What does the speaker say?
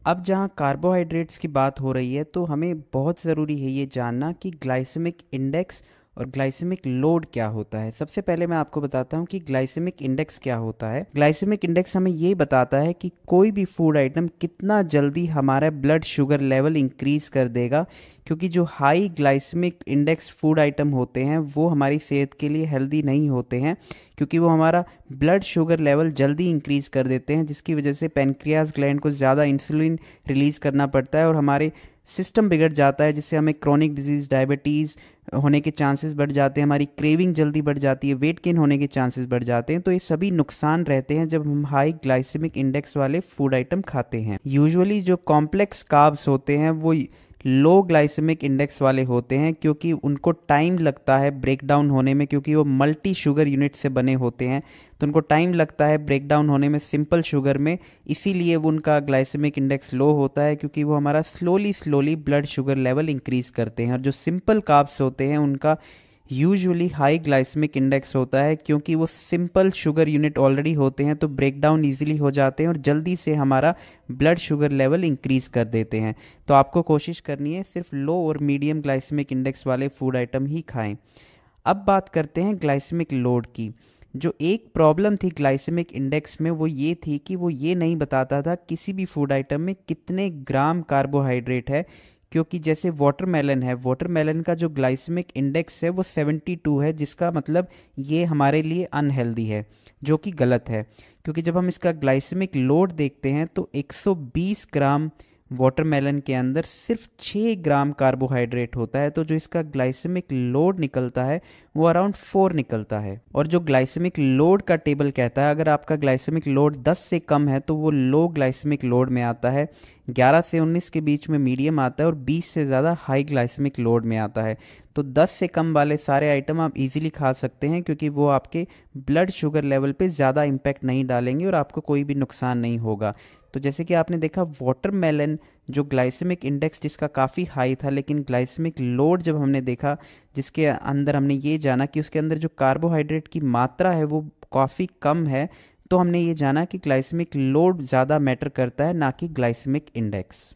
अब जहाँ कार्बोहाइड्रेट्स की बात हो रही है तो हमें बहुत ज़रूरी है ये जानना कि ग्लाइसेमिक इंडेक्स और ग्लाइसेमिक लोड क्या होता है। सबसे पहले मैं आपको बताता हूँ कि ग्लाइसेमिक इंडेक्स क्या होता है। ग्लाइसेमिक इंडेक्स हमें ये बताता है कि कोई भी फूड आइटम कितना जल्दी हमारा ब्लड शुगर लेवल इंक्रीज़ कर देगा, क्योंकि जो high glycemic index food item होते हैं वो हमारी सेहत के लिए हेल्दी नहीं होते हैं, क्योंकि वो हमारा ब्लड शुगर लेवल जल्दी इंक्रीज़ कर देते हैं, जिसकी वजह से पेनक्रियाज ग्लैंड को ज़्यादा इंसुलिन रिलीज़ करना पड़ता है और हमारे सिस्टम बिगड़ जाता है, जिससे हमें क्रोनिक डिजीज़ डायबिटीज़ होने के चांसेस बढ़ जाते हैं, हमारी क्रेविंग जल्दी बढ़ जाती है, वेट गेन होने के चांसेस बढ़ जाते हैं। तो ये सभी नुकसान रहते हैं जब हम हाई ग्लाइसेमिक इंडेक्स वाले फूड आइटम खाते हैं। यूजुअली जो कॉम्प्लेक्स कार्ब्स होते हैं वो लो ग्लाइसेमिक इंडेक्स वाले होते हैं, क्योंकि उनको टाइम लगता है ब्रेक डाउन होने में, क्योंकि वो मल्टी शुगर यूनिट से बने होते हैं, तो उनको टाइम लगता है ब्रेक डाउन होने में सिंपल शुगर में। इसीलिए वो उनका ग्लाइसेमिक इंडेक्स लो होता है, क्योंकि वो हमारा slowly slowly blood sugar level increase करते हैं। और जो सिंपल कार्ब्स होते हैं उनका यूजुअली हाई ग्लाइसेमिक इंडेक्स होता है, क्योंकि वो सिंपल शुगर यूनिट ऑलरेडी होते हैं, तो ब्रेक डाउन ईजिली हो जाते हैं और जल्दी से हमारा ब्लड शुगर लेवल इंक्रीज़ कर देते हैं। तो आपको कोशिश करनी है सिर्फ लो और मीडियम ग्लाइसेमिक इंडेक्स वाले फूड आइटम ही खाएं। अब बात करते हैं ग्लाइसेमिक लोड की। जो एक प्रॉब्लम थी ग्लाइसेमिक इंडेक्स में वो ये थी कि वो ये नहीं बताता था किसी भी फूड आइटम में कितने ग्राम कार्बोहाइड्रेट है, क्योंकि जैसे वाटरमेलन है, वाटरमेलन का जो ग्लाइसेमिक इंडेक्स है वो 72 है, जिसका मतलब ये हमारे लिए अनहेल्दी है, जो कि गलत है। क्योंकि जब हम इसका ग्लाइसेमिक लोड देखते हैं तो 120 ग्राम वाटरमेलन के अंदर सिर्फ 6 ग्राम कार्बोहाइड्रेट होता है, तो जो इसका ग्लाइसेमिक लोड निकलता है वो अराउंड 4 निकलता है। और जो ग्लाइसेमिक लोड का टेबल कहता है, अगर आपका ग्लाइसेमिक लोड 10 से कम है तो वो लो ग्लाइसेमिक लोड में आता है, 11 से 19 के बीच में मीडियम आता है और 20 से ज़्यादा हाई ग्लाइसेमिक लोड में आता है। तो 10 से कम वाले सारे आइटम आप इजीली खा सकते हैं, क्योंकि वो आपके ब्लड शुगर लेवल पे ज़्यादा इम्पैक्ट नहीं डालेंगे और आपको कोई भी नुकसान नहीं होगा। तो जैसे कि आपने देखा वाटरमेलन जो ग्लाइसेमिक इंडेक्स जिसका काफ़ी हाई था, लेकिन ग्लाइसेमिक लोड जब हमने देखा जिसके अंदर हमने ये जाना कि उसके अंदर जो कार्बोहाइड्रेट की मात्रा है वो काफ़ी कम है, तो हमने ये जाना कि ग्लाइसेमिक लोड ज़्यादा मैटर करता है, ना कि ग्लाइसेमिक इंडेक्स।